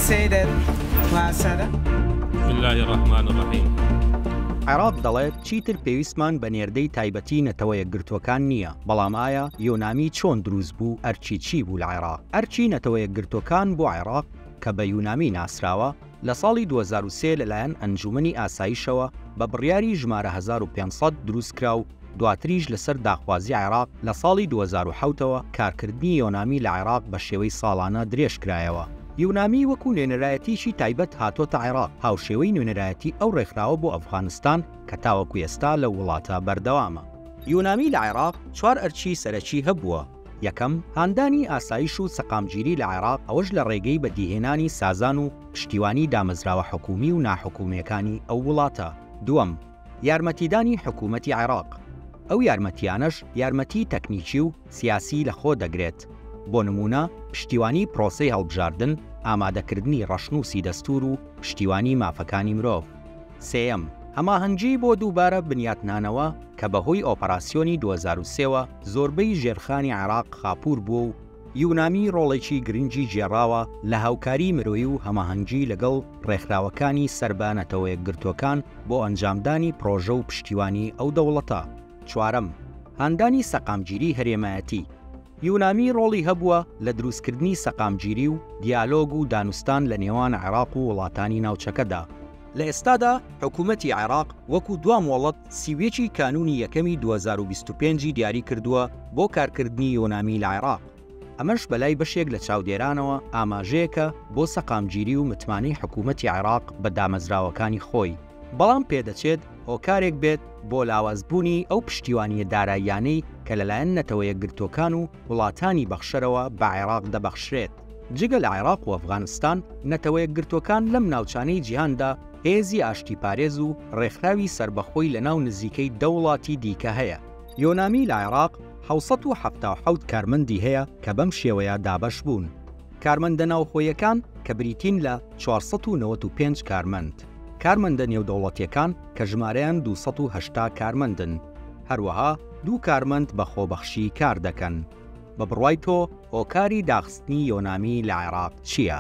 seated. Class seated. بسم الله الرحمن الرحیم. عێراق دەڵێت چیتر پێویستمان بە نێردەی تایبەتی نەتەوە یەکگرتوەکان نییە، بەڵام ئایا یۆنامی چۆن دروست بوو، ئەرچی چی بوو لە عێراق؟ ئەرچی نەتەوە یەکگرتوەکان بۆ عێراق کە بە یۆنامی ناسراوە لە ساڵی 2003 لەلایەن ئەنجومەنی ئاسایشەوە بە بڕیاری ژمارە 1500 دروستکرا و دواتریش لەسەر داخوازی عێراق لە ساڵی 2007ەوە کارکردنی یۆنامی لە عێراق بە شێوەی ساڵانە درێژکرایەوە. یۆنامی وەکو نوێنەرایەتیشی تایبەت هاتۆتە عێراق، هاوشێوەی نوێنەرایەتی ئەو ڕێکخراوە بۆ ئەفغانستان کە تاوەکو ئێستا لە وڵاتە بەردەوامە. یۆنامی لە عێراق 4 ئەرچی سەرەکی هەبووە. یەکەم، هاندانی ئاسایش و سەقامگیری لە عێراق، ئەوەش لە ڕێگەی بەدیهێنانی سازان و پشتیوانی دامەزراوە حکومی و ناحکومیەکانی ئەو وڵاتە. دووەم، یارمەتیدانی حکوومەتی عێراق. ئەو یارمەتیانەش یارمەتی تەکنیکی و سیاسی لەخۆ دەگرێت. بۆ نمونە پشتیوانی پرۆسەی هەڵبژاردن، ئامادەکردنی ڕەشنووسی دەستور و پشتیوانی مافەکانی مرۆڤ. سێەم، هەماهەنگی بۆ دووبارە بنیاتنانەوە کە بەهۆی ئۆپەراسیۆنی 2003ەوە زۆربەی ژێرخانی عێراق خاپوور بوو و یۆنامی ڕۆڵێکی گرنگی جێڕاوە لە هاوکاری مرۆیی و هەماهەنگی لەگەڵ ڕێکخراوەکانی سەربانەتەوە یەکگرتوەکان بۆ ئەنجامدانی پرۆژە و پشتیوانی ئەو دەوڵەتە. چوارەم، هاندانی سەقامگیری هەرێمایەتی. یۆنامی ڕۆڵی هەبووە لە دروستکردنی سەقامگیری و دیالۆگ و دانوستان لە نێوان عێراق و وڵاتانی ناوچەکەدا. لە ئێستادا حکوومەتی عێراق وەکو دوام وڵات سیوێکی کانونی یەکەمی 2025 دیاری کردووە بۆ کارکردنی یۆنامی لە عێراق. ئەمەش بەلای بەشێک لە چاودێرانەوە ئاماژەیەکە بۆ سەقامگیری و متمانەی حکوومەتی عێراق بە دامەزراوەکانی خۆی. بەڵام پێدەچێت هۆکارێک بێت بۆ لاوازبوونی ئەو پشتیوانیە داراییانەی کە لەلایەن نەتەوە یەکگرتوەکان و وڵاتانی بەخشەرەوە بە عێراق دەبەخشرێت. جگە لە عێراق و ئەفغانستان، نەتەوە یەکگرتوەکان لەم ناوچانەی جیهاندا هێزی ئاشتی پارێز و ڕێکخراوی سربەخۆی لە ناو نزیکەی دەوڵاتی دیکە هەیە. یۆنامی لە عێراق 777 کارمەندی هەیە کە بەم شێوەیە دابەش بوون. کارمەندە ناوخۆیەکان کە بریتین لە 495 کارمەند. کارمەندە نێودەوڵەتیەکان کە ژمارەیان 280 کارمەندن. هەروەها 2 کارمەند بە خۆبەخشی کار دەکەن. بە بڕوای تۆ هۆکاری داخستنی یۆنامی لە عێراق چییە؟